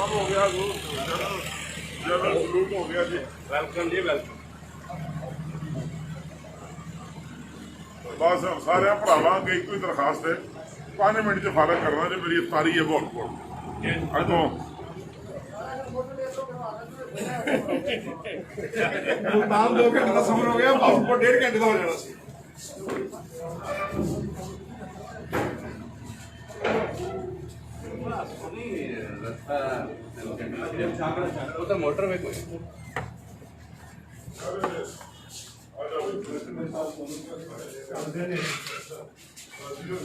हो गया ग्रुप हो गया जी। वेलकम जी वेलकम। बस सारे भरावां अगे एक ही दरखास्त है, 5 मिनट च फारग करना जो मेरी अफ्तारी है बहुत बहुत अगों मुल्तान 2 घंटे का सफर हो गया, पासपोर्ट 1.5 घंटे का हो जाना सी। वो तो मोटर में कोई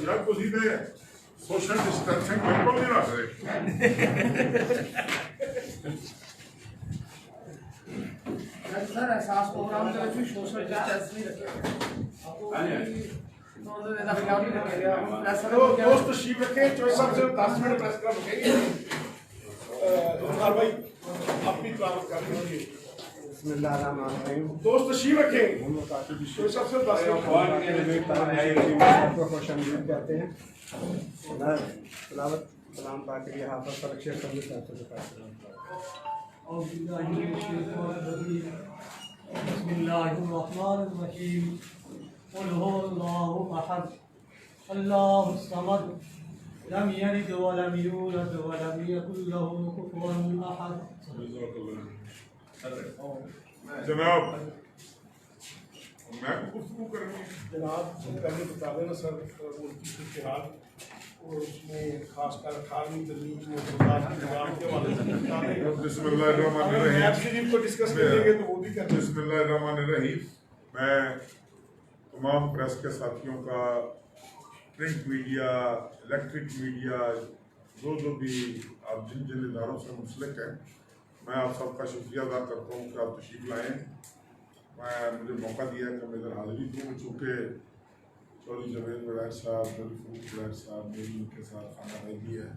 यार तुसी ते सोशल डिस्टेंसिंग बिल्कुल नहीं रख रहे। सर एहसास प्रोग्राम के ਵਿੱਚ सोशल डिस्टेंस नहीं रखे तो दोस्त तशरीफ रखे, चौधरी साहब से 10 मिनट प्रेस क्लब रखेंगे। भाई अपनी तलावत कर लीजिए। बिस्मिल्लाहिर्रहमानिर्रहीम। दोस्त तशरीफ रखे, चौधरी साहब से 10 को खुशामदीद कहते हैं। मैं तलावत कलाम पाक के लिए हाफ़िज़ फर्क शेख अब्दुल साहब से बिस्मिल्लाहिर्रहमानिर्रहीम। क़ुल हुवल्लाहु अहद अल्लाहुस समद लम यलिद व लम यूलद व लम यकुल लहू कुफुवन अहद। जनाब मैं गुफ्तगू करनी जनाब पहले बता देना सर उनकी इतिहाद और उसमें खासकर 18वीं तरमीम में सरकार के निज़ाम के हवाले से बता देंगे। बिस्मिल्लाहिर्रहमानिर्रहीम। ऐप शरीफ को डिस्कस करेंगे तो वो भी कर बिस्मिल्लाहिर्रहमानिर्रहीम। मैं तमाम प्रेस के साथियों का, प्रिंट मीडिया, इलेक्ट्रिक मीडिया, जो भी आप जिन जिन इदारों से मुंसलिक हैं, मैं आप सबका शुक्रिया अदा करता हूँ कि आप तशरीफ लाएँ। मुझे मौका दिया कि मैं इधर हाजिरी दूँ, चूँकि चौधरी जवेद वड़ैर साहब, फरूक वड़ैर साहब मेरी उनके साथ खाना रही है,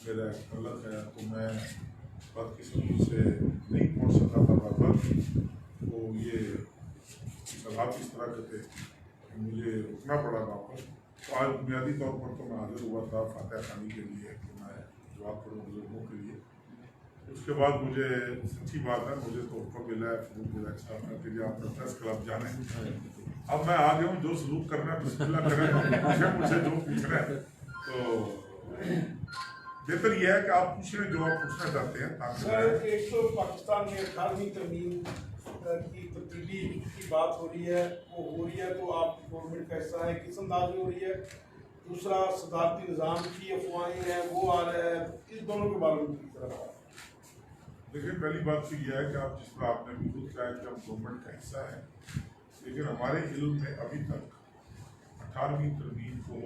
मेरा एक तल्लक है, तो मैं बदकिस्मती से नहीं पहुँच सका था बार। तो ये हालात इस तरह के थे कि मुझे रुकना पड़ा वापस। तो आज बुनियादी तौर पर तो मैं हाजिर हुआ था फातह खानी के लिए कि मैं जवाब करूँ बुजुर्गों के लिए। उसके बाद मुझे सच्ची बात है, मुझे तो हुक्म मिला है फरूक वड़ैर साहब का कि आप प्रेस क्लब जाने। अब मैं आ गया हूँ, जो सलूक करना है बिस्मिल्लाह करें, मुझे जो पूछना है। तो बेहतर यह है कि आप पूछ लें जो आप पूछना चाहते हैं। सर एक तो पाकिस्तान में 18वीं तरमीम की तब्दीली की बात हो रही है, वो हो रही है तो आप गवर्नमेंट का हिस्सा है, किस अंदाज में हो रही है। दूसरा सदारती निज़ाम की अफवाहें हैं वो आ रहा है, इस दोनों के बारे में किस तरह। देखिए पहली बात तो यह है कि आप जिस तरह आपने भी खुद कहा कि हम गवर्नमेंट का हिस्सा है, लेकिन हमारे इल्म में अभी तक 18वीं तरमीम को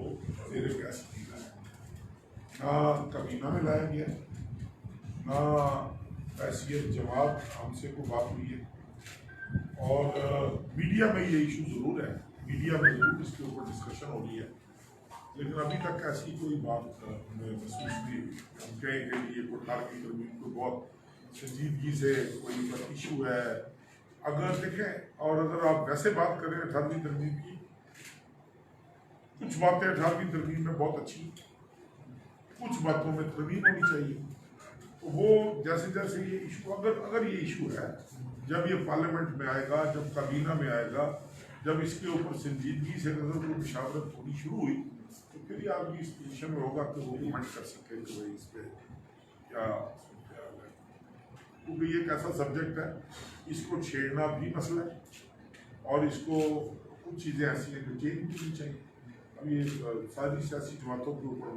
ज़ेरे बहस नहीं लाया, ना कमीना में लाया गया, ना हैसियत जवाब हमसे को बात हुई है। और मीडिया में ये इशू ज़रूर है, मीडिया में ज़रूर इसके ऊपर डिस्कशन हो रही है, लेकिन अभी तक ऐसी कोई बात हमें महसूस नहीं हुई। हम कहें कि ये 18वीं तरमीम को बहुत संजीदगी से कोई इशू है। अगर देखें और अगर आप वैसे बात करें 18वीं तरमीम की, कुछ बातें 18वीं तरमीम में बहुत अच्छी, कुछ बातों में तरमीम होनी चाहिए। तो वो जैसे जैसे ये इशू अगर ये इशू है, जब ये पार्लियामेंट में आएगा, जब काबीना में आएगा, जब इसके ऊपर संजीदगी से अगर कोई मुशावरत होनी शुरू हुई, तो फिर ये आदमी इस पोजिशन में होगा कि वो कमेंट कर सके कि भाई इस पर क्या, क्योंकि ये एक ऐसा सब्जेक्ट है, इसको छेड़ना भी मसला है और इसको कुछ चीज़ें ऐसी हैं जो चेंज करनी चाहिए। अब ये सारी सियासी जमातों के ऊपर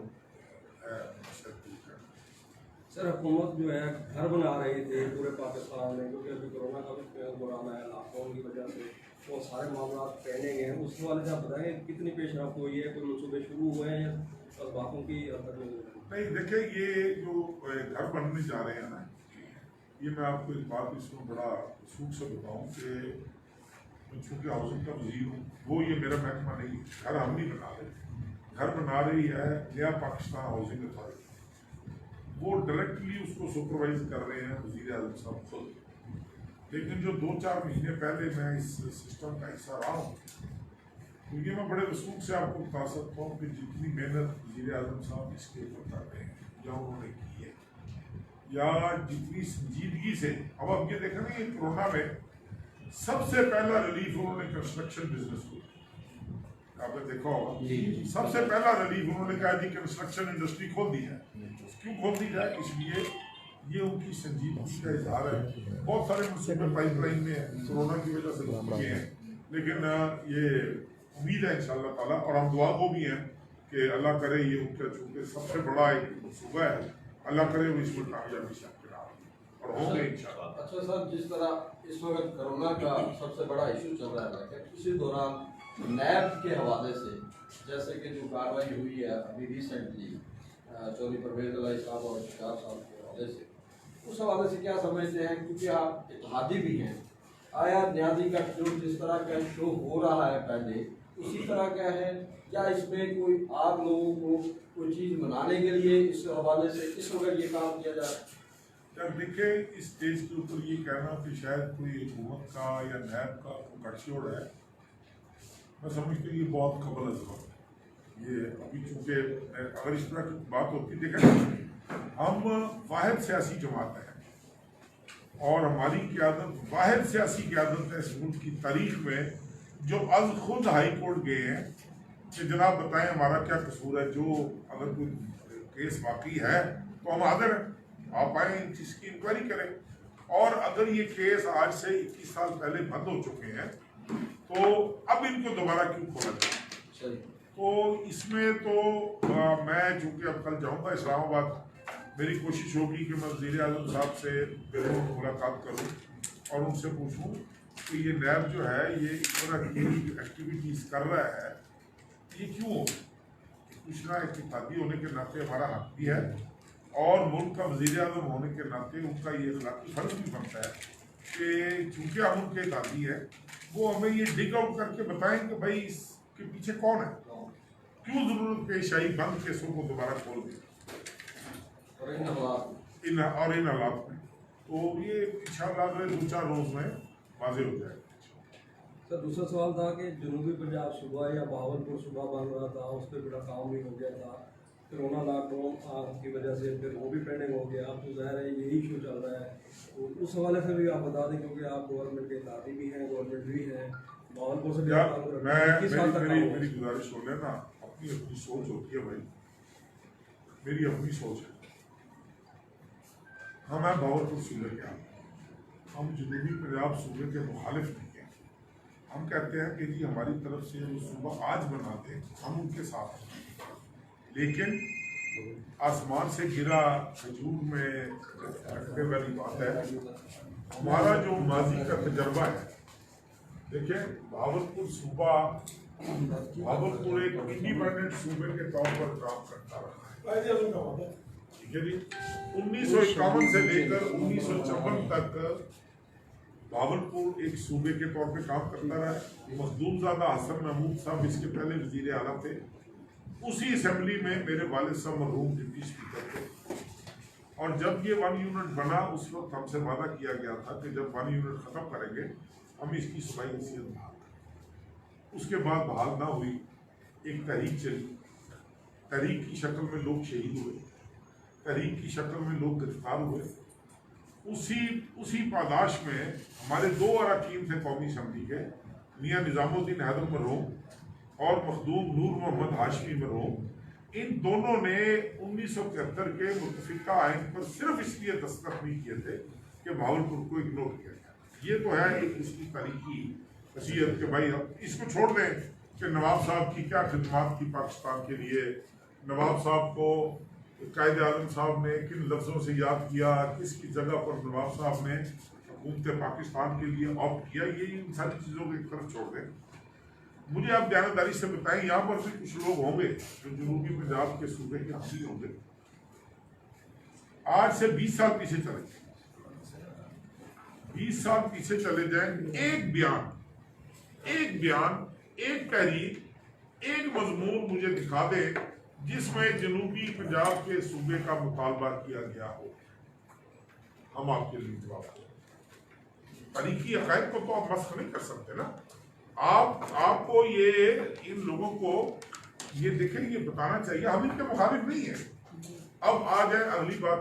सर हुकूमत जो है घर बना रही थी पूरे पाकिस्तान में, क्योंकि अभी कोरोना का भी दौरान है, लॉकडाउन की वजह से वो सारे मामला पेंडिंग हैं। उस वाले से आप बताएंगे कितनी पेशरफ हुई है, कोई मनसूबे शुरू हुए हैं या बस बातों की नहीं। देखिए ये जो घर बनने जा रहे हैं ना, ये मैं आपको इस बात इसमें बड़ा सूख से बताऊँ कि चूँकि हाउसिंग का वजीर हूँ, वो ये मेरा महकमा नहीं, घर हम नहीं बना रहे, घर बना रही है नया पाकिस्तान हाउसिंग अथॉरिटी। वो डायरेक्टली उसको सुपरवाइज कर रहे हैं वज़ीर आज़म साहब खुद। लेकिन जो 2-4 महीने पहले मैं इस सिस्टम का हिस्सा रहा हूँ, क्योंकि मैं बड़े रसूख से आपको बता सकता हूँ कि जितनी मेहनत वज़ीर आज़म साहब इसके ऊपर कर रहे हैं या उन्होंने की है, या जितनी संजीदगी से, अब आप ये देखें ना, ये कोरोना में सबसे पहला रिलीफ उन्होंने कंस्ट्रक्शन बिजनेस को, आपने देखा होगा, सबसे पहला रिलीफ उन्होंने कहा जी कंस्ट्रक्शन इंडस्ट्री खोल दी है। क्यों खोल दी जाए? इसलिए ये उनकी संजीदगी का इजहार है। बहुत सारे मनसूबे पाइपलाइन में कोरोना की वजह से रुक गए हैं, लेकिन ये उम्मीद है इंशाअल्लाह ताला, और हम दुआ को भी हैं कि अल्लाह करे ये उनका चूंकि सबसे बड़ा एक मनसूबा है, अल्लाह करे वो इसमें कामयाबी से और होंगे इंशाअल्लाह। अच्छा सर, जिस तरह इस वक्त कोरोना का सबसे बड़ा इशू चल रहा है, इसी दौरान नैब के हवाले से जैसे कि जो कार्रवाई हुई है अभी रिसेंटली चौधरी परवेज अलाई साहब और शिकार साहब के हवाले से, उस हवाले से क्या समझते हैं? क्योंकि आप इत्तेहादी भी हैं, आया न्याजी का जो जिस तरह का शो हो रहा है पहले उसी तरह का है, या इसमें कोई आप लोगों को कोई चीज़ मनाने के लिए इस हवाले से इस वक्त ये काम किया जा रहा है? जब देखे इस स्टेज के ऊपर ये कहना कि शायद कोई हुकूमत का या नैब का कोई गठजोड़ है, मैं समझती हूँ ये बहुत कबल अज़ ये अभी, चूँकि अगर इस तरह की बात होती, देखें हम वाहिद सियासी जमात हैं और हमारी क़यादत वाहिद सियासी क़यादत है इस मुल्क की तारीख में, जो अज खुद हाई कोर्ट गए हैं कि जनाब बताएं हमारा क्या कसूर है, जो अगर कोई केस वाकई है तो हम हाजिर हैं, आप आए इन चीज़ की इंक्वायरी करें। और अगर ये केस आज से 21 साल पहले बंद हो चुके हैं तो अब इनको दोबारा क्यों खोला जाए? तो इसमें तो मैं चूँकि अब कल जाऊँगा इस्लामाबाद, मेरी कोशिश होगी कि मैं वज़ीर आज़म साहब से बिल्कुल मुलाकात करूँ और उनसे पूछूँ कि ये नैब जो है ये इस तरह की एक्टिविटीज़ कर रहा है, ये क्यों हो? पूछना एक इत्तेहादी होने के नाते हमारा हक भी है और मुल्क का वज़ीर आज़म होने के नाते उनका ये अखलाकी फ़र्ज भी बनता है कि चूँकि हम उनके इत्तेहादी हैं, वो हमें ये डिग आउट करके बताएं कि भाई इसके पीछे कौन है, क्यों ज़रूरत पेश आई बंद केसों को दोबारा खोल दें और इन हालात में। तो ये इंशाअल्लाह अगले 2-4 रोज़ में वाज़ेह हो जाएगा। सर दूसरा सवाल था कि जनूबी पंजाब सूबा या बहावलपुर सूबा बन रहा था, उस पर बड़ा काम भी हो गया था, कोरोना लॉकडाउन की वजह से फिर वो भी पेंडिंग हो गया। अब तो ज़ाहिर है यही इशू चल रहा है, तो उस हवाले से भी आप बता दें, क्योंकि आप गवर्नमेंट के इत्तेहादी भी हैं, गवर्नमेंट भी है, बहावलपुर से मेरी गुजारिश हो ना, अपनी सोच होती है भाई, मेरी अपनी सोच है। हम हैं बहावलपुर सूबे के, हम जनूबी पंजाब सूबे के मुखालिफ नहीं हैं। हम कहते हैं कि जी हमारी तरफ से वो सूबा आज बना दें, हम उनके साथ हैं, लेकिन आसमान से गिरा खजूर में रखने वाली बात है। हमारा जो माजी का तजर्बा है, देखिए भावलपुर सूबा, भावलपुर एक इंडिपेंडेंट सूबे के तौर पर काम करता रहा है, ठीक है जी। 1951 से लेकर 1954 तक भावलपुर एक सूबे के तौर पे काम करता रहा है। मखदूमज़ादा हसन महमूद साहब इसके पहले वज़ीर आला थे। उसी असेंबली में मेरे वालिद साहब मरहूम डिप्टी स्पीकर थे, और जब ये 1 यूनिट बना उस वक्त हमसे वादा किया गया था कि जब 1 यूनिट ख़त्म करेंगे हम इसकी सूबाई हैसियत बहाल करेंगे। उसके बाद बहाल ना हुई, एक तहरीक चली, तहरीक की शक्ल में लोग शहीद हुए, तहरीक की शक्ल में लोग गिरफ्तार हुए। उसी पादाश में हमारे 2 अरकान थे कौमी असम्बली के, मियाँ निज़ामुद्दीन हैदर मरहूम और मखदूम नूर मोहम्मद हाशमी मरहूम। इन दोनों ने 1973 के मुतफ़िका आइन पर सिर्फ इसलिए दस्तखत नहीं किए थे कि भावलपुर को इग्नोर किया गया। ये तो है एक उसकी तारीखी वसीयत कि भाई अब इसको छोड़ दें कि नवाब साहब की क्या खिदमत की पाकिस्तान के लिए, नवाब साहब को कायद आज़म साहब ने किन लफ्ज़ों से याद किया, किसकी जगह पर नवाब साहब ने हुकूमत पाकिस्तान के लिए ऑप्ट किया, ये इन सारी चीज़ों को एक तरफ छोड़ दें। मुझे आप जानकारी से बताएं, यहाँ पर भी कुछ लोग होंगे जो जनूबी पंजाब के सूबे के हासिल होंगे। आज से 20 साल पीछे चले जाए, 20 साल पीछे चले जाएं, एक बयान, एक तहरीर, एक मजमून मुझे दिखा दे जिसमें जनूबी पंजाब के सूबे का मुतालबा किया गया हो, हम आपके लिए जवाब दें। तारीखी हक़ाइक़ को तो आप मस्ख नहीं कर सकते ना। आपको ये इन लोगों को ये देखें, ये बताना चाहिए हम इनके मुखालिफ नहीं है। अब आ जाए अगली बात,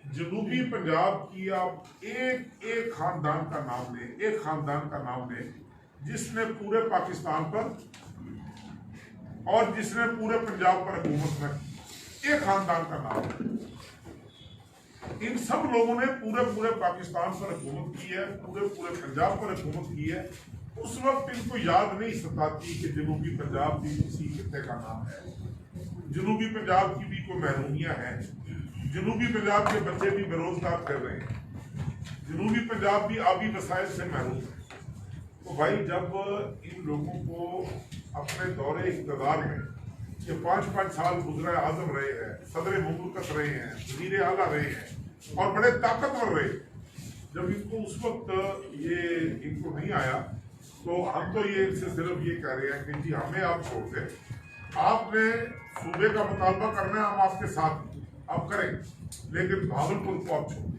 जनूबी पंजाब की आप एक खानदान का नाम लें, एक खानदान का नाम लें जिसने पूरे पाकिस्तान पर और जिसने पूरे पंजाब पर हुकूमत में, एक खानदान का नाम है। इन सब लोगों ने पूरे पाकिस्तान पर हुकूमत की है, पूरे पंजाब पर हुकूमत की है। उस वक्त इनको याद नहीं सताती कि जनूबी पंजाब भी किसी खिते का नाम है, जनूबी पंजाब की भी कोई महरूमियाँ हैं, जनूबी पंजाब के बच्चे भी बेरोजगार कर रहे हैं, जनूबी पंजाब भी आबी वसाइल से महरूम है। तो भाई जब इन लोगों को अपने दौरे इक़्तिदार में ये 5-5 साल गुजरा आजम रहे हैं, सदर मुमलकत रहे हैं, वज़ीर आला रहे हैं और बड़े ताकतवर रहे, जब इनको उस वक्त ये इनको नहीं आया तो हम तो ये इनसे सिर्फ ये कह रहे हैं कि जी हमें आप छोड़ते हैं, आपने सूबे का मुतालबा करना है, हम आपके साथ आप करें, लेकिन भावलपुर को आप छोड़,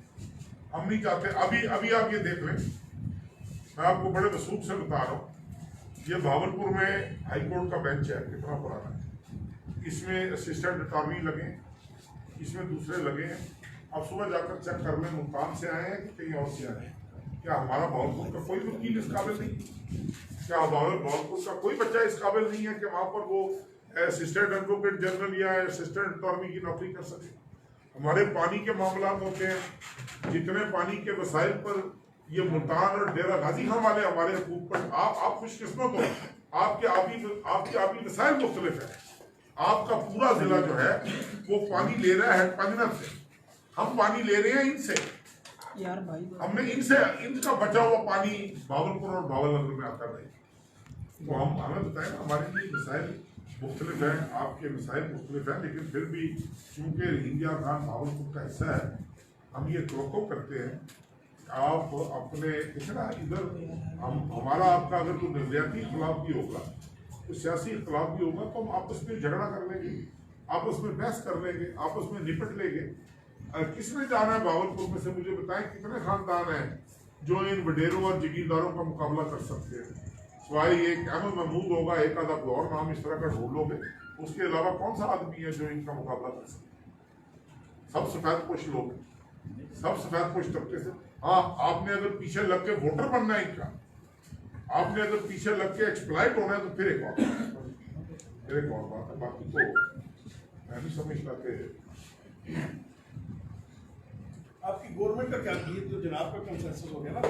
हम नहीं चाहते। अभी आप ये देख लें, मैं आपको बड़े वसूख से बता रहा हूँ, ये भावलपुर में हाई कोर्ट का बेंच है, कितना पुराना है, इसमें असिस्टेंट अटॉर्नी लगे, इसमें दूसरे लगे हैं। अब सुबह जाकर चेक कर लें मुल्तान से आए हैं कि कहीं और से आए हैं। क्या हमारा भावलपुर का कोई वकील इस काबिल नहीं? क्या भावलपुर का कोई बच्चा इस काबिल नहीं है कि वहाँ पर वो असिस्टेंट एडवोकेट जनरल या असिस्टेंट अटॉर्नी की नौकरी कर सके? हमारे पानी के मामला होते हैं, जितने पानी के वसाइल पर ये मुल्तान और डेरा गाजी खां वाले हमारे हकूक पर, आप खुशकिस्मत हो, आपके आबी वसाइल मुख्तलिफ है। आपका पूरा जिला जो है वो पानी ले रहा है पंजनत से, हम पानी ले रहे हैं इनसे यार भाई, हमने इनका बचा हुआ पानी भावलपुर और भावलनगर में आता है। तो हम हमें बताएं ना, हमारे लिए मसाइल मुख्तलिफ हैं, आपके मसाइल मुख्तलिफ हैं, लेकिन फिर भी चूँकि रोहिंग्या खान भावलपुर का हिस्सा है, हम ये तवक्को करते हैं आप अपने इतना इधर हमारा आपका अगर कोई नजरियाती इख्तिलाफ भी होगा, कोई सियासी इख्तिलाफ भी होगा, तो हम आपस में झगड़ा कर लेंगे, आपस में बहस कर लेंगे, आपस में निपट लेंगे। किसने जाना है भावलपुर में से? मुझे बताएं कितने खानदान हैं जो इन वडेरों और जगीरदारों का मुकाबला कर सकते हैं? सवाई एक अहमद महमूद होगा, एक आधा कोई और नाम इस तरह का ढूंढ लोगे, उसके अलावा कौन सा आदमी है जो इनका मुकाबला कर सकते? सब सफेद पोश लोग, सब सफेद पोश तबके से। हाँ, आपने अगर पीछे लग के वोटर बनना है इनका, आपने अगर पीछे लग के एक्सप्लॉइट होना है तो फिर एक और बात है। बाकी तो मैं नहीं समझता कि आपकी गवर्नमेंट का क्या, ये तो जनाब का कंसेंसस हो गया ना,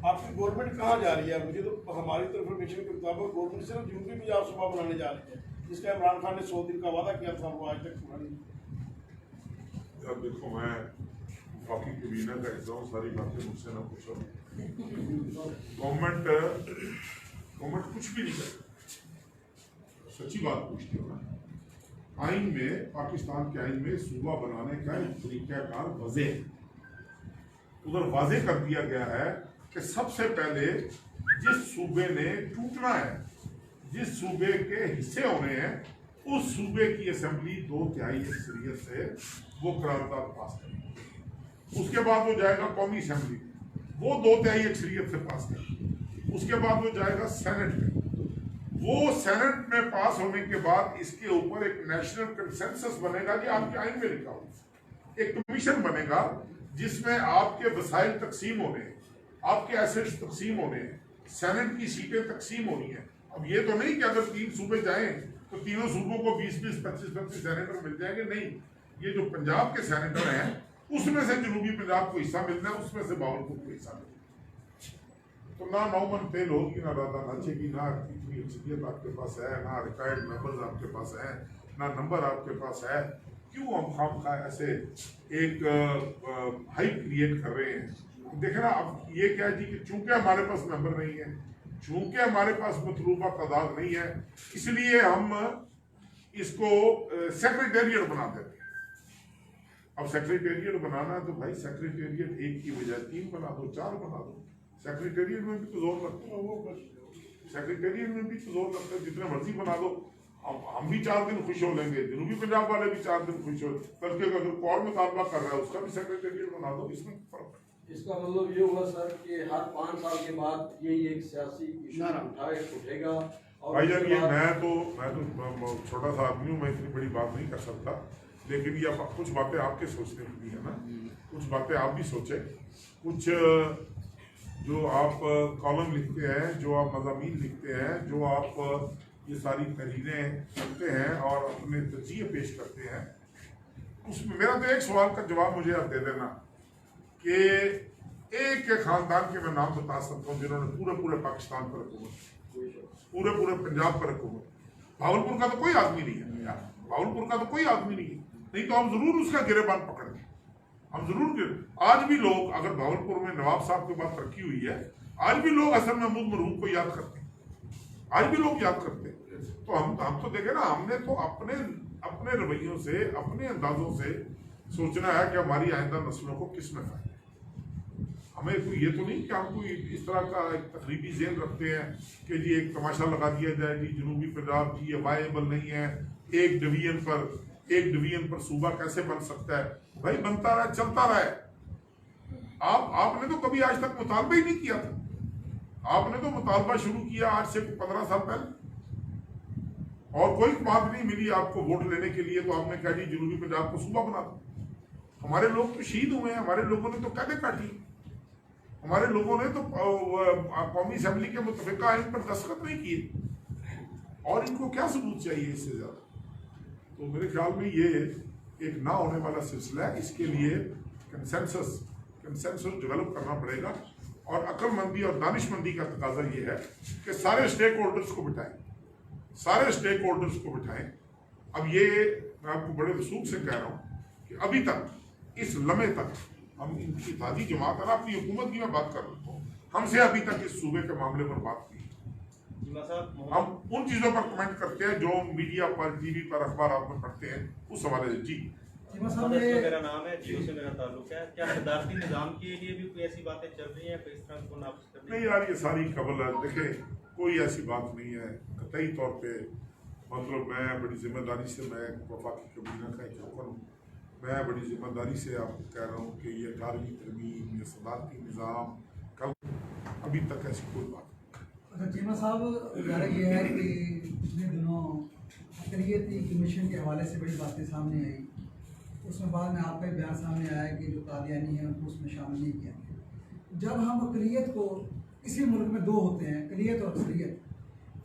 आपकी गवर्नमेंट कहाँ जा रही है? मुझे तो हमारी तो इन्फॉर्मेशन के मुताबिक गवर्नमेंट सिर्फ जनूबी पंजाब सूबा बनाने जा रही है, जिसका इमरान खान ने 100 दिन का वादा किया था, वो आज तक पूरा नहीं। अब देखो, मैं बाकी कबीना का हिस्सा हूँ, सारी बातें मुझसे ना पूछो। गवर्नमेंट कुछ भी नहीं करती, सच्ची बात पूछती हो ना। आइन में, पाकिस्तान के आइन में सूबा बनाने का एक तरीकाकार वज़े उधर वाज़े कर दिया गया है कि सबसे पहले जिस सूबे ने टूटना है, जिस सूबे के हिस्से होने हैं, उस सूबे की असेंबली 2/3 अक्सरियत से वो करारदाद पास करेगी। उसके बाद वो जाएगा कौमी असेंबली, वो 2/3 अक्सरियत से पास करेगी। उसके बाद वो जाएगा सेनेट में, वो सेनेट में पास होने के बाद इसके ऊपर एक नेशनल कंसेंसस बनेगा कि आपके आइन में लिखा हो, एक कमीशन बनेगा जिसमें आपके वसाइल तकसीम होने हैं, आपके एसेट्स तकसीम होने हैं, सेनेट की सीटें तकसीम होनी है। अब ये तो नहीं कि अगर 3 सूबे जाएं तो तीनों सूबों को 20-20, 25-25 सेनेटर मिल जाएंगे, नहीं। ये जो पंजाब के सेनेटर हैं उसमें से जनूबी पंजाब को हिस्सा मिलना है, उसमें से भावलपुर को हिस्सा मिलना है। तो ना नौमन तेल होगी, ना राधा नाचेगी, ना इतनी अक्सरियत आपके पास है, ना रिटायर्ड मेंबर्स आपके पास है, ना नंबर आपके पास है। क्यों हम खामखा ऐसे एक हाइप क्रिएट कर रहे हैं? देखे ना, अब ये क्या है जी कि चूंकि हमारे पास नंबर नहीं है, चूंकि हमारे पास मतलूबा तादाद नहीं है, इसलिए हम इसको सेक्रेटेरिएट बना देते हैं। अब सेक्रेटेरिएट बनाना है तो भाई सेक्रेटेरिएट 1 की बजाय 3 बना दो, 4 बना दो। सेक्रेटेरिएट में भी तो जोर लगता है, सेक्रेटेरिएट में भी तो जोर लगता है, जितने मर्जी बना दो। हम भी 4 दिन खुश हो लेंगे, जनूबी पंजाब वाले भी 4 दिन खुश हो, बल्कि अगर कोई और मुतालबा कर रहा है उसका भी सेक्रेटेरिएट बना दो। इसमें फर्क है। इसका मतलब ये हुआ सर कि हर 5 साल के बाद यही एक सियासी इशू उठेगा। भाई जान, ये मैं तो छोटा सा आदमी हूँ, मैं इतनी बड़ी बात नहीं कर सकता, लेकिन ये कुछ बातें आपके सोचने की भी है ना, कुछ बातें आप भी सोचें, कुछ जो आप कॉलम लिखते हैं, जो आप मज़ामीन लिखते हैं, जो आप ये सारी तहरीरें करते हैं और अपने तजिए पेश करते हैं, उसमें मेरा तो एक सवाल का जवाब मुझे आप दे देना कि एक खानदान के मैं नाम बता सकता हूँ जिन्होंने पूरे पाकिस्तान पर हुकूमत, पूरे पंजाब पर हुकूमत। भावलपुर का तो कोई आदमी नहीं है यार, भावलपुर का तो कोई आदमी नहीं है, नहीं तो हम जरूर उसका गिरेबान पकड़ेंगे, हम जरूर। आज भी लोग, अगर भावलपुर में नवाब साहब के बाद तरक्की हुई है, आज भी लोग हसन महमूद मरहूम को याद करते हैं, आज भी लोग याद करते हैं। तो हम तो देखे ना, हमने तो अपने रवैयों से, अपने अंदाजों से सोचना है कि हमारी आइंदा नस्लों को किस में फायदा। हमें कोई ये तो नहीं कि हम कोई इस तरह का एक तकरीबी ज़हन रखते हैं कि जी एक तमाशा लगा दिया जाए जी जनूबी पंजाब जी ये वायबल नहीं है, एक डिवीजन पर सूबा कैसे बन सकता है। भाई बनता रहे, चलता रहे। आपने तो कभी आज तक मुतालबा ही नहीं किया था। आपने तो मुतालबा शुरू किया आज से 15 साल पहले, और कोई बात नहीं मिली आपको वोट लेने के लिए, तो आपने कहा जी जनूबी पंजाब को सूबा बना दो। हमारे लोग तो शहीद हुए हैं, हमारे लोगों ने तो कैदे काटी, हमारे लोगों ने तो कौमी असेंबली के मुतफिका आइन पर दस्तखत नहीं किए, और इनको क्या सबूत चाहिए इससे ज्यादा। तो मेरे ख्याल में ये एक ना होने वाला सिलसिला है। इसके लिए कंसेंसस डेवलप करना पड़ेगा, और अक्लमंदी और दानिशमंदी का तकाजा ये है कि सारे स्टेक होल्डर्स को बिठाएं, सारे स्टेक होल्डर्स को बिठाएं। अब ये मैं आपको बड़े रसूख से कह रहा हूँ कि अभी तक, इस लम्हे तक, हम इनकी इत्तेहादी जमात है ना, अपनी हुकूमत की मैं बात कर रहा हूँ, हमसे अभी तक इस सूबे के मामले पर बात की। हम उन चीजों पर कमेंट करते हैं जो मीडिया पर, टीवी पर, अखबार में पढ़ते हैं, उस हवाले से। जी मेरा नाम है, जियो से मेरा ताल्लुक है। क्या सदारती निजाम के लिए भी कोई ऐसी बातें चल रही हैं, कोई इस तरह को नाफिज करने? नहीं यार, ये सारी खबर है। देखें, कोई ऐसी बात नहीं है कतई तौर पे। मतलब मैं बड़ी जिम्मेदारी से, मैं वफाकी काबीना का एक रुकन हूँ, मैं बड़ी जिम्मेदारी से आपको कह रहा हूँ कि ये 18वीं तरमीम, ये सदारती निज़ाम, कल अभी तक ऐसी कोई बात नहीं। अच्छा चीमा साहब, ज़रा ये है कि पिछले दिनों अक़लियती कमीशन के हवाले से बड़ी बातें सामने आई, उसमें बाद में आपका बयान सामने आया कि जो कादियानी हैं उनको उसमें शामिल नहीं किया गया। जब हम अक़लियत को, इसी मुल्क में दो होते हैं, अक़लियत और अक्सरियत,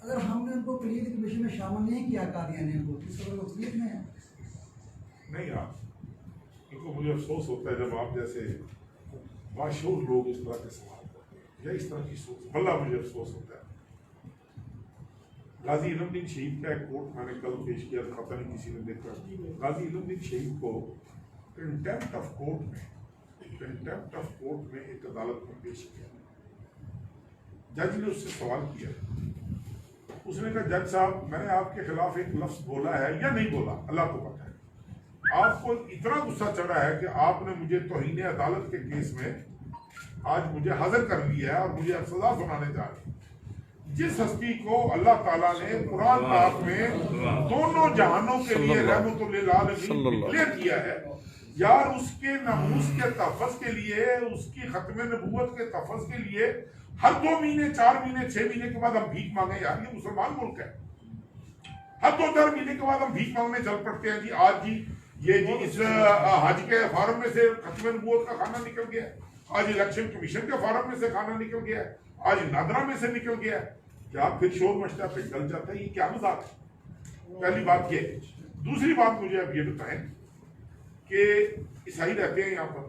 अगर हमने उनको अक़लियती कमीशन में शामिल नहीं किया कादियानियों को, तो इस वक्त अक़लियत में है? नहीं यार, देखो मुझे अफसोस होता है जब आप जैसे बाशऊर लोग इस तरह के सवाल करते हैं या इस तरह की सोच, बल्ला मुझे अफसोस होता है। गाजी इल्मुद्दीन शहीद का एक कोट मैंने कल पेश किया, पता नहीं किसी ने देखा। गाजी इल्मुद्दीन शहीद को कंटेम्प्ट ऑफ कोर्ट में एक अदालत में पेश किया। जज ने उससे सवाल किया, उसने कहा जज साहब, मैंने आपके खिलाफ एक लफ्ज बोला है या नहीं बोला, अल्लाह को पता है। आपको इतना गुस्सा चढ़ा है कि आपने मुझे तौहीन अदालत के केस में आज मुझे हाजिर कर लिया है और मुझे अब सजा सुनाने जा रही है। जिस हस्ती को अल्लाह ताला ने कुरान पाक में दोनों जहानों के लिए रहमतुल लिल आलमीन डिक्लेयर किया है, यार उसके नमूस के तहफ़्फ़ुज़ के लिए, उसकी खत्म नबूवत के तहफ़्फ़ुज़ के लिए हर 2 महीने, 4 महीने, 6 महीने के बाद हम भीख मांगे। यार ये मुसलमान मुल्क है, हर 2-4 महीने के बाद हम भीख मांगने चल पड़ते हैं। जी आज जी ये जी इस हज के फार्म में से खत्म नबूवत का खाना निकल गया, आज इलेक्शन कमीशन के फार्म में से खाना निकल गया, आज नादरा में से निकल गया। क्या फिर शोर मचता है, फिर गल जाता है? ये क्या मजाक है? पहली बात ये। दूसरी बात मुझे अब ये बताएं कि ईसाई रहते हैं यहाँ पर,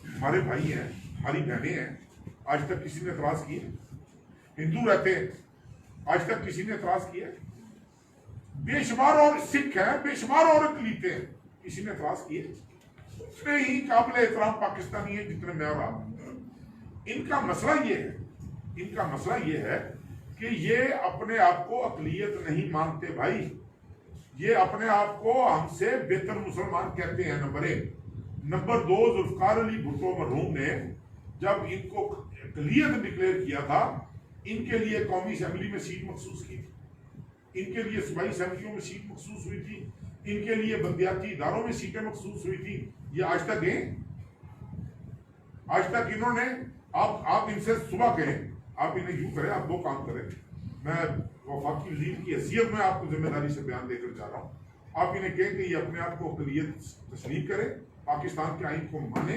हमारे भाई हैं, हमारी बहनें हैं, आज तक किसी ने एतराज किया? हिंदू रहते हैं, आज तक किसी ने एतराज किया? बेशुमार और सिख हैं, बेशुमार और अक़लीतें हैं, किसी ने एतराज किए? उतने ही काबिल एहतराम पाकिस्तानी है जितने मैं और आप। इनका मसला ये है, इनका मसला ये है कि ये अपने आप को अक़लियत नहीं मानते भाई, ये अपने आप को हमसे बेहतर मुसलमान कहते हैं, नंबर 1। नंबर 2, जुल्फ़िकार अली भुट्टो मरहूम ने जब इनको अक़लियत डिक्लेयर किया था, इनके लिए कौमी असेंबली में सीट मखसूस की थी, इनके लिए सूबाई असेंबलियों में सीट मखसूस हुई थी, इनके लिए बंदियाती इदारों में सीटें मखसूस हुई थी। ये आज तक गए? आज तक इन्होंने, आप इनसे सुबह कहें, आप इन्हें यूं करें, आप 2 काम करें। मैं वफाकी लीग की हैसियत में आपको जिम्मेदारी से बयान देकर जा रहा हूँ आप इन्हें कहें कि ये अपने आप को अक़लियत तस्लीम करें, पाकिस्तान के आइन को माने,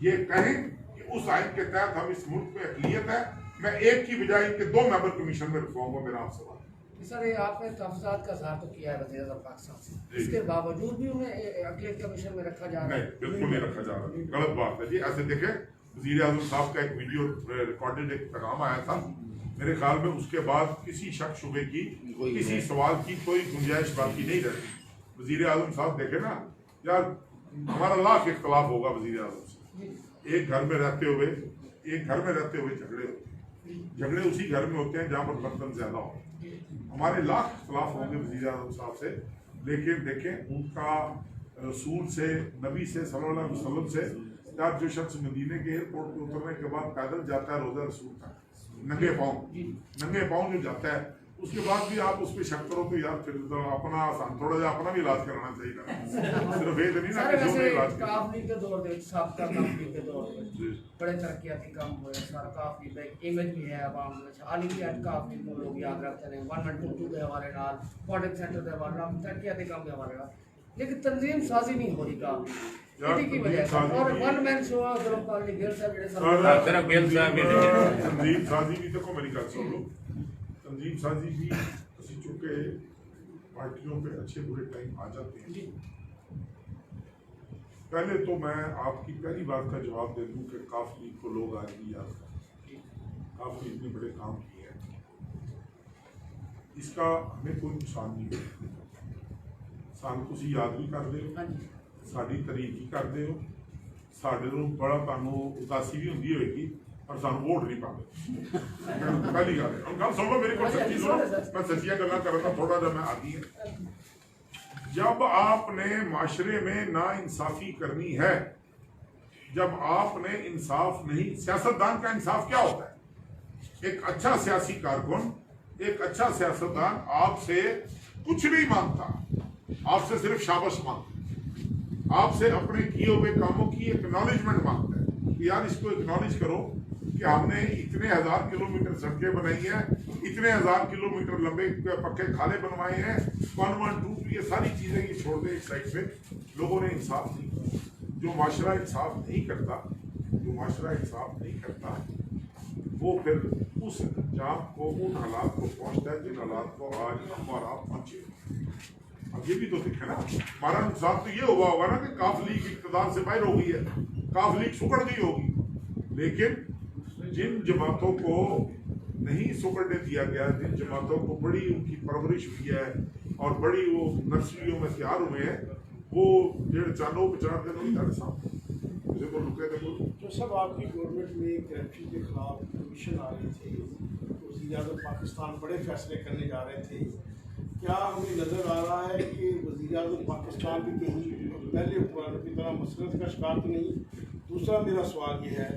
ये कहें कि उस आइन के तहत हम इस मुल्क में अक़लियत है, मैं एक की बजाय इनके 2 मेंबर कमीशन में रखवाऊंगा। मेरा आपसे बात सर, ये आपने तहफ़्फ़ुज़ात का इज़हार तो किया है वज़ीर आज़म पाकिस्तान से, इसके बावजूद भी उन्हें अक़लियत कमीशन में रखा जा रहा है? नहीं, बिल्कुल नहीं रखा जा रहा, गलत बात है जी। ऐसे देखें, वज़ीर आज़म साहब का एक वीडियो रिकॉर्डेड एक पैगाम आया था, मेरे ख्याल में उसके बाद किसी शक शुबे की, किसी सवाल की कोई गुंजाइश बाकी नहीं रहती। वज़ीर आज़म साहब देखे ना यार, हमारा लाख इख्तलाफ होगा वज़ीर आज़म से, एक घर में रहते हुए झगड़े उसी घर में होते हैं जहाँ पर बर्तन ज्यादा हो। हमारे लाख इख्तलाफ होंगे वज़ीर आज़म साहब से, लेकिन देखें उनका रसूल से, नबी से सल्लल्लाहु अलैहि वसल्लम से, यार जो शख्स मदीने के एयरपोर्ट पे उतरने के बाद पैदल जाता है रोज़ा रसूल का, नंगे पाँव जो जाता है, उसके बाद भी आप उस पर शक करो तो यार फिर तो अपना थोड़ा सा अपना भी इलाज कराना चाहिए ना, सिर्फ ये नहीं ना कि जो इलाज काफी के दौर में साबका काफी के दौर में बड़े तरक्याती काम हुए, सारा काफी इमेज भी है आवाम में, हाल ही में काफी लोग याद रखते हैं 122 के हवाले नाल, मॉडर्न सेंटर के हवाले नाल, तरक्याती काम के हवाले नाल, लेकिन तंजीम साजी नहीं हो रही काफी की वजह से, और वन मैन शो गिल साहब तंजीम साजी भी देखो मेरी गल सुन लो, तंजीम साजी भी ਅਸੀਂ चूंकि पार्टियों पे अच्छे बुरे टाइम आ जाते हैं। पहले तो मैं आपकी पहली बात का जवाब दे दूं कि काफ लीग को लोग आज भी याद करते हैं, काफ लीग ने बड़े काम किए हैं, इसका हमें कोई नुकसान नहीं है। सानू तुसी याद भी करते हो, साड़ी तारीफ भी करते हो, साढ़े बड़ा तुहानू उदासी भी होंगी होगी, और सानू वोट नहीं पाते। पहली गल है, गल सुनो मेरी को सच्ची सुनो, मैं सच्चियां गल्लां करना थोड़ा जा मैं आदी है। जब आपने माशरे में ना इंसाफी करनी है, जब आपने इंसाफ नहीं, सियासतदान का इंसाफ क्या होता है? एक अच्छा सियासी कारकुन, एक अच्छा सियासतदान आपसे कुछ नहीं मांगता, आपसे सिर्फ शाबाश मांगता, आपसे अपने किए हुए कामों की एक्नॉलेजमेंट मांगता है कि यार इसको एक्नॉलेज करो कि हमने इतने 1000 किलोमीटर सड़कें बनाई हैं, इतने 1000 किलोमीटर लंबे पक्के खाले बनवाए हैं, 112 ये सारी चीजें ये छोड़ दे एक साइड पे। लोगों ने इंसाफ नहीं किया। जो माशरा इंसाफ नहीं करता, वो फिर उस अंजाम को, उन हालात को पहुंचता है जिन हालात को आज हम और आप पहुंचे। अब ये भी तो दिखे ना, हमारा नुकसान तो ये हुआ होगा ना कि काफ लीग इक़्तिदार से बाहर हो गई है, काफ लीग सुकड़ गई होगी, लेकिन जिन जमातों को नहीं सुकड़ने दिया गया, जिन जमातों को बड़ी उनकी परवरिश हुई है और बड़ी वो नर्सरियों में तैयार हुए हैं, वो 1.5-4 दिन हुई साहब मुझे को रुके थे। तो सब आपकी गवर्नमेंट में करप्शन के खिलाफ कमीशन आ रही थी, वज़ीर आज़म पाकिस्तान बड़े फैसले करने जा रहे थे, क्या हमें नज़र आ रहा है कि वज़ीर आज़म पाकिस्तान भी कहीं पहले हुक्मरानों की तरह मसरत का शिकार तो नहीं? दूसरा मेरा सवाल ये है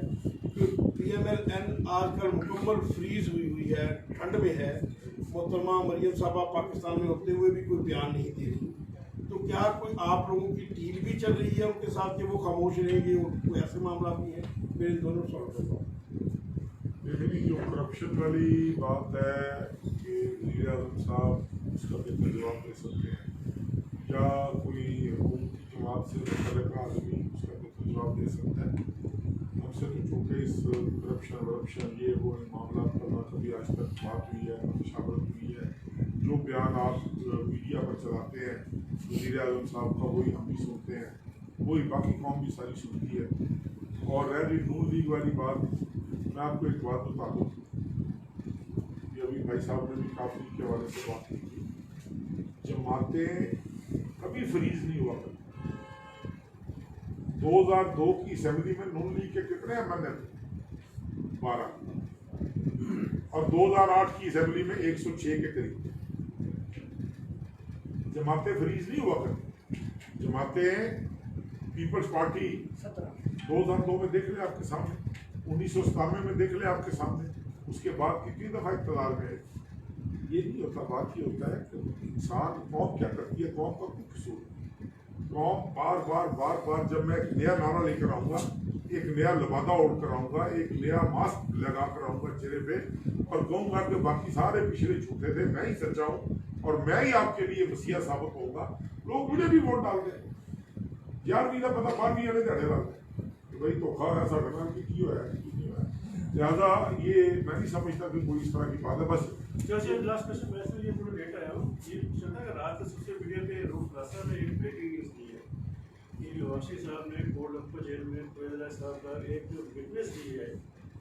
कि PMLN आजकल मुकम्मल फ्रीज हुई है, ठंड में है, मोहतरमा मरियम साहबा पाकिस्तान में होते हुए भी कोई बयान नहीं दे रही, तो क्या कोई आप लोगों की डील भी चल रही है उनके साथ कि वो खामोश रहेंगे, कोई ऐसे मामला भी है? मेरे दोनों सवाल मेरी जो करप्शन वाली बात है कि वज़ीर आज़म साहब उसका बेहतर जवाब दे सकते हैं, या कोई हुकूमती जमात से मुतल्लिक़ आदमी उसका बेहतर जवाब दे सकता है। हमसे तो चूँकि इस करप्शन ये वो मामला पर कभी आज तक बात हुई है, मुशावरत हुई है, जो बयान आप मीडिया पर चलाते हैं वज़ीर आज़म साहब का, वही हम भी सुनते हैं, वही बाकी कौम भी सारी सुनती है। और रह रही नून लीग वाली बात, मैं आपको एक बात बता दूँ, ये अभी भाई साहब ने भी काफ लीग के हवाले से बात की थी, जमातें कभी फ्रीज नहीं हुआ करती। 2002 की असेंबली में नून लीग के कितने एमएलए थे? 12, और 2008 की असेंबली में 106 के करीब। जमातें फ्रीज नहीं हुआ करती, जमातें पीपल्स पार्टी 2002 में देख ले आपके सामने, 1997 में देख ले आपके सामने, उसके बाद कितनी दफा इक़्तिदार में। ये नहीं होता, बात ये होता है कि इंसान कौम क्या करती है, कौम का कुछ कसूर, कौम बार बार जब मैं एक नया नारा लेकर आऊँगा, एक नया लबादा ओढ़ कर आऊँगा, एक नया मास्क लगा कर आऊँगा चेहरे पे, और कहूँगा कि बाकी सारे पिछले झूठे थे, मैं ही सच्चा हूँ, और मैं ही आपके लिए मसीहा साबित होऊंगा, लोग मुझे भी वोट डाल दें। 11वीं का पता 12वीं वाले ध्याड़े डालते कि भाई धोखा ऐसा करना कि होया लिहाजा ये मैं नहीं समझता कि कोई इस तरह की बात है। बस जैसे लास्ट क्वेश्चन मैं इसलिए थोड़ा लेट आया हूँ, ये चलता है कि रात को सोशल मीडिया पे रूप रास्ता में एक ब्रेकिंग न्यूज़ दी है कि वाशी साहब ने कोर्ट ऑफ जेल में फैजल साहब का एक जो विटनेस दी है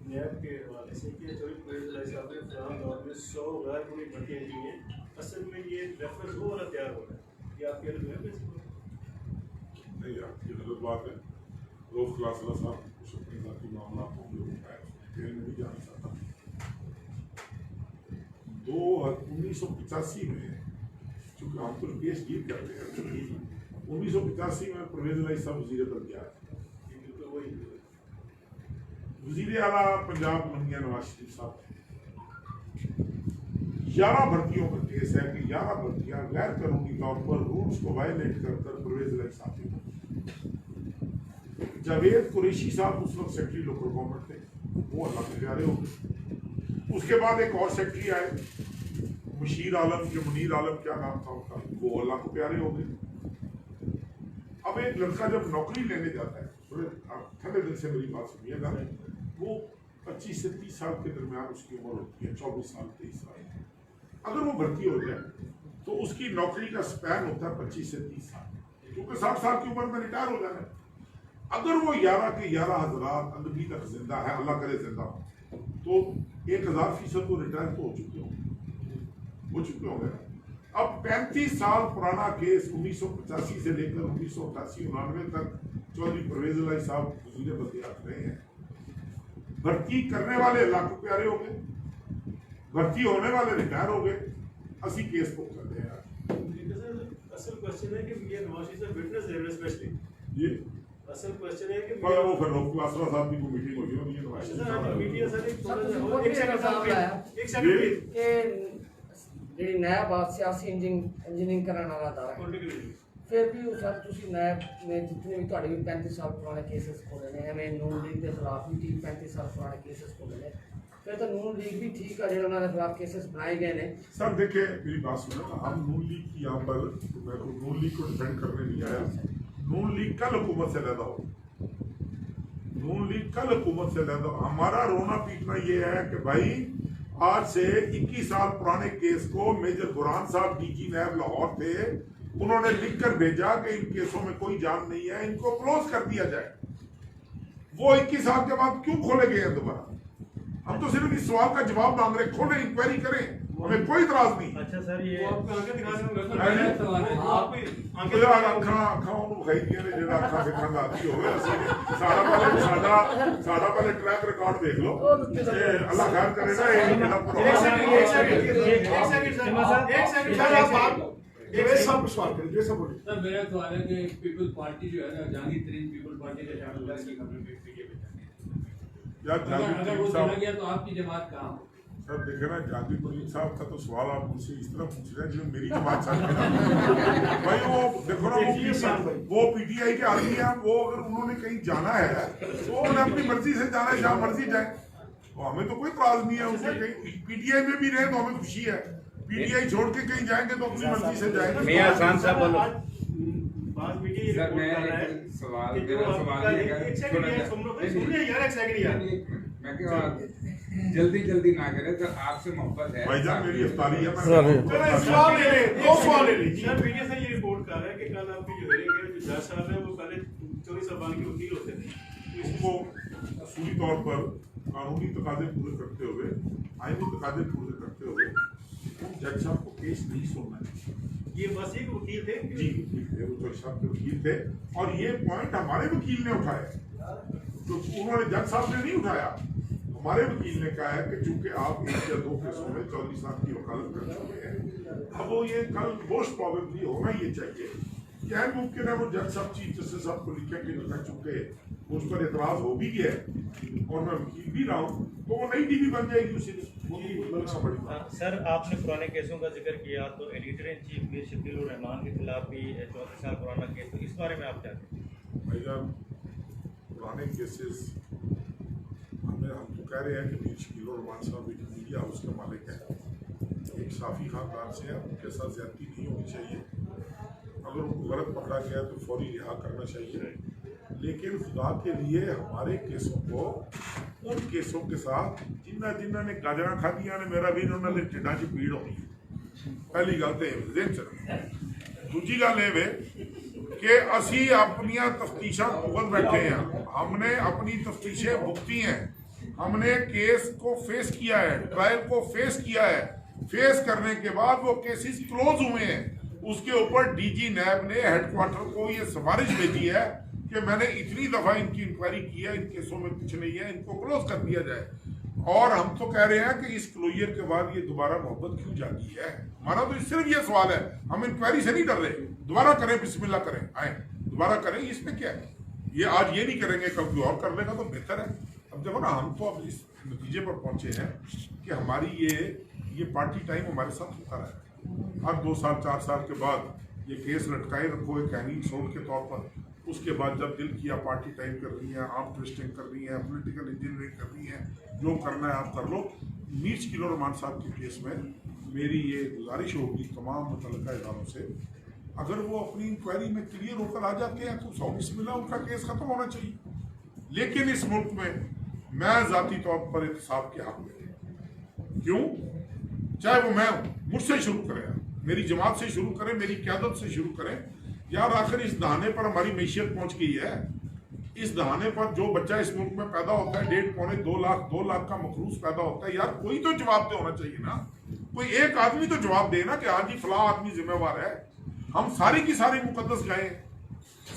नैब के हवाले से कि चौधरी फैजल साहब ने फलां दौर में 100 गैर कानूनी भर्तियाँ की हैं, असल में ये रेफरेंस वो वाला तैयार हो रहा है। ये आपके अलग है नहीं यार, ये गलत बात है। रोज खलासला साहब कुछ अपने साथी मामला को जेल में नहीं जाना चाहता। 1985 में चूंकि हम तो केस डील करते हैं, 1985 में परवेज इलाही साहब वजीर बन गया, वजीर आला पंजाब बन गया नवाज शरीफ साहब। 11 भर्तियों का केस है कि 11 भर्तियां गैर कानूनी तौर पर रूल्स को वायलेट कर परवेज इलाही साहब ने। जावेद कुरैशी साहब उस वक्त सेक्रेटरी लोकल गवर्नमेंट थे, वो अल्लाह के प्यारे हो गए। उसके बाद एक और सेक्रेटरी आए, मुशीर आलम के मुनीर आलम क्या नाम था उनका, वो अल्लाह को प्यारे हो गए। अब एक लड़का जब नौकरी लेने जाता है, थोड़े ठंडे दिल से मेरी बात सुनिएगा, वो 25 से 30 साल के दरमियान उसकी उम्र होती है, 24 साल 23 साल। अगर वो भर्ती हो जाए तो उसकी नौकरी का स्पैन होता है 25 से 30 साल, क्योंकि 60 साल की उम्र में रिटायर हो जाना है। अगर वो 11 के 11 हज़रात अभी तक जिंदा है, अल्लाह करे जिंदा हो, तो 1000% तो रिटायर तो हो चुके होंगे। अब 35 साल पुराना केस 1985 से लेकर 1988-89 तक चौधरी परवेज इलाही साहब वजीर बल्दियात रहे हैं। भर्ती करने वाले अल्लाह को प्यारे हो गए, भर्ती होने वाले रिटायर हो गए, असी केस को कर रहे हैं। असल क्वेश्चन है कि ये नवाज शरीफ साहब विटनेस दे रहे हैं स्पेशली। ये असल क्वेश्चन है कि पर वो फिर रोक आसरा साहब की कोई मीटिंग होगी ना, ये नवाज शरीफ साहब मीडिया सर एक एक सेकंड कि ਜਿਹੜੀ ਨੈਬ ਆ ਸਿਆਸੀ ਇੰਜੀਨੀਅਰਿੰਗ ਕਰਨ ਵਾਲਾ ਅਦਾਰਾ ਫਿਰ ਵੀ ਉਹ ਸਰ ਤੁਸੀਂ ਨੈਬ ਨੇ ਜਿੰਨੇ ਵੀ ਤੁਹਾਡੇ ਵੀ 35 ਸਾਲ ਪੁਰਾਣੇ ਕੇਸਿਸ ਖੋਲੇ ਨੇ, ਐਵੇਂ ਨੂਨ ਲੀਗ ਦੇ ਖਿਲਾਫ ਵੀ 35 ਸਾਲ ਪੁਰਾਣੇ ਕੇਸਿਸ ਖੋਲੇ ਨੇ, फिर तो नून लीग भी ठीक है, जो उन्होंने खिलाफ केसेस बनाए गए हैं। सर देखिए मेरी बात सुनो, हम नून लीग की यहाँ पर मैं नून लीग को डिफेंड करने नहीं आया। नून लीग कल हुकूमत से लैदा हो, नून लीग कल हुकूमत से लैदा हो। हमारा रोना पीटना ये है कि भाई आज से 21 साल पुराने केस को मेजर बुरहान साहब डीजी नैब लाहौर थे, उन्होंने लिख कर भेजा कि इन केसों में कोई जान नहीं है, इनको क्लोज कर दिया जाए। वो 21 साल के बाद क्यों खोले गए हैं दोबारा? हम तो सिर्फ इस सवाल का जवाब मांग रहे, खोले, इंक्वायरी करें, हमें कोई इतराज नहीं। अच्छा सर, ये साडा पहले ट्रैक रिकॉर्ड देख लो, अल्लाह खैर करेगा। सर मेरा सवाल है कि पीपल्स पार्टी जो है ना, जहांगीर तरीन पीपल्स पार्टी का शामिल है इसकी खबरें बीजेपी यार अगर वो चला गया तो आपकी जमात कहाँ? सर देखे ना, जहांगीर तरीन साहब का तो सवाल आप मुझसे इस तरह पूछ रहे हैं जो मेरी जमात साथ भाई वो देखो ना, वो पीटीआई के आदमी हैं, वो अगर उन्होंने कहीं जाना है तो उन्हें अपनी मर्जी से जाना है, जहाँ मर्जी जाए, तो हमें तो कोई इतराज नहीं है। उनसे कहीं पीटीआई में भी रहे तो हमें खुशी है, पीटीआई छोड़ के कहीं जाएंगे तो अपनी मर्जी से जाएंगे। मियां खान साहब बोलो। सर मैं एक सवाल मैं जल्दी ना करें तो आपसे मोहब्बत है भाईजान, मेरी अफ्तारी है। सवाल ले ले, दो सवाल ले ले। सर मीडिया से ये रिपोर्ट कर रहा है कि कल आपकी जो हेयरिंग है, जो जज साहब है, वो पहले चौधरी साहबान के वकील होते थे। इसको पूरी तौर पर कानूनी तकादे पूरे करते हुए, आईनी तकादे पूरे करते हुए जज साहब को केस नहीं सुनना है। ये बस एक वकील थे जी, वो जज साहब के वकील थे, और ये पॉइंट हमारे वकील ने उठाया, तो उन्होंने जज साहब ने नहीं उठाया। हमारे वकील ने कहा है कि चूंकि आप 1 या 2 केसों में चौधरी साहब की वकालत कर चुके हैं, अब वो ये कल मोस्ट प्रोबेबली होना ये चाहिए। क्या मुमकिन है वो जज साहब चीफ जस्टिस साहब को लिखे कि लिखा चुके, उस पर एतराज हो भी गया और मैं वकील भी रहा हूँ, तो वो नई डीबी बन जाएगी उसी दिन। सर आपने पुराने केसों का जिक्र किया, तो editor in chief Mir Shakeel उर रहमान के खिलाफ भी 34 साल पुराना केस, तो इस बारे में आप क्या कहते हैं? भाईजान, पुराने केसेस हम तो कह रहे हैं कि मीर शकील उर रहमान साहब एक मीडिया हाउस का मालिक है, एक साफी खानदान से है, उनके साथ ज्यादती नहीं होनी चाहिए। अगर उनको गलत पकड़ा गया तो फौरी रिहा करना चाहिए। लेकिन खुदा के लिए हमारे केसों को उन केसों के साथ जिन्होंने गाजरा खादियां ने मेरा भी उन्होंने टिड्डा च पीड़ होनी है। पहली गल तो दिन च दूजी गल ये कि असी अपनिया तफ्तीशा भुगत बैठे हैं, हमने अपनी तफ्तीशें भुगती हैं, हमने केस को फेस किया है, ट्रायल को फेस किया है। फेस करने के बाद वो केसेस क्लोज हुए हैं। उसके ऊपर डीजी नैब ने हेडक्वार्टर को ये सिफारिश भेजी है कि मैंने इतनी दफा इनकी इंक्वायरी की है, इन केसों में कुछ नहीं है, इनको क्लोज कर दिया जाए। और हम तो कह रहे हैं कि इस क्लोजर के बाद ये दोबारा मोहब्बत क्यों जागी है। हमारा तो सिर्फ ये सवाल है, हम इंक्वायरी से नहीं डर रहे, दोबारा करें, बिस्मिल्लाह करें, आए दोबारा करें, इसमें क्या है। ये आज ये नहीं करेंगे, कल कोई और कर लेगा तो बेहतर है। अब देखो ना, हम तो अब इस नतीजे पर पहुंचे हैं कि हमारी ये पार्टी टाइम हमारे साथ होता रहा है। हर 2 साल 4 साल के बाद ये केस लटकाए रखो एक हैंगिंग सोल्ड के तौर पर। उसके बाद जब दिल किया पार्टी टाइम कर रही है, आर्म ट्विस्टिंग कर रही है, पॉलिटिकल इंजीनियरिंग कर रही है, जो करना है आप कर लो। मीर्च किलो रहमान साहब के केस में मेरी ये गुजारिश होगी तमाम मुतल्लिका इदारों से, अगर वो अपनी इंक्वायरी में क्लियर होकर आ जाते हैं तो 100 मिला उनका केस खत्म होना चाहिए। लेकिन इस मुल्क में मैं जाती तौर पर एहतसाब के हक में, क्यों, चाहे वो मैं हूँ, मुझसे शुरू करें, मेरी जमात से शुरू करें, मेरी क़यादत से शुरू करें। यार आखिर इस दहाने पर हमारी मैशियत पहुंच गई है। इस दहाने पर जो बच्चा इस मुल्क में पैदा होता है 1.5 2 लाख का मखरूज पैदा होता है। यार कोई तो जवाब दे होना चाहिए ना, कोई एक आदमी तो जवाब दे ना कि हाँ जी फलां आदमी जिम्मेवार है। हम सारी की सारी मुकद्दस गाएं,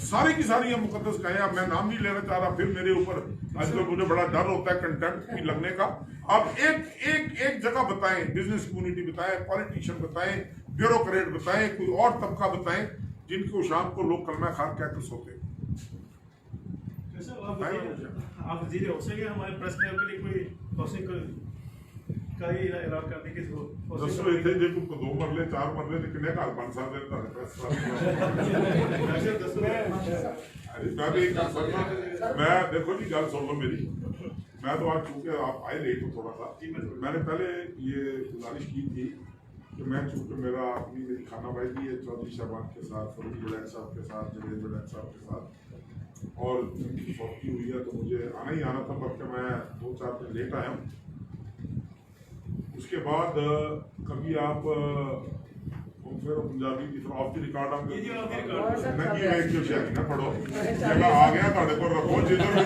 सारी की सारी हम मुकद्दस गाएं। अब मैं नाम नहीं लेना चाह रहा, फिर मेरे ऊपर आजकल मुझे बड़ा डर होता है कंटेम्प्ट भी लगने का। अब एक जगह बताएं, बिजनेस कम्युनिटी बताएं, पॉलिटिशियन बताएं, ब्यूरोक्रेट बताएं, कोई और तबका बताएं जिनको शाम को लोग कलमा खान कहकर सोते। आप वजीर हो सके हमारे प्रेस क्लब के लिए कोई का ही ऐलान कर दी कि दसो इतने जे को 2 मरले 4 मरले ते किन्ने घर बन सकदे ने तुहाडे प्रेस मैं देखो जी गल सुन लो मेरी। मैं तो आज चूंकि आप आए लेट हो थोड़ा सा, मैंने पहले ये गुजारिश की थी कि मैं चूंकि मेरा अपनी मेरी खानाबाजी है चौधरी शाहबान के साथ, फरूक बड़ैक साहब के साथ, जवेद बड़ैक साहब के साथ, और उनकी सौखी हुई है तो मुझे आना ही आना था, बल्कि मैं 2-4 दिन लेट आया हूँ। उसके बाद कभी आप फिर पंजाबी की तरह ऑफ द रिकॉर्ड आप पढ़ो, आ गया रखो जिधर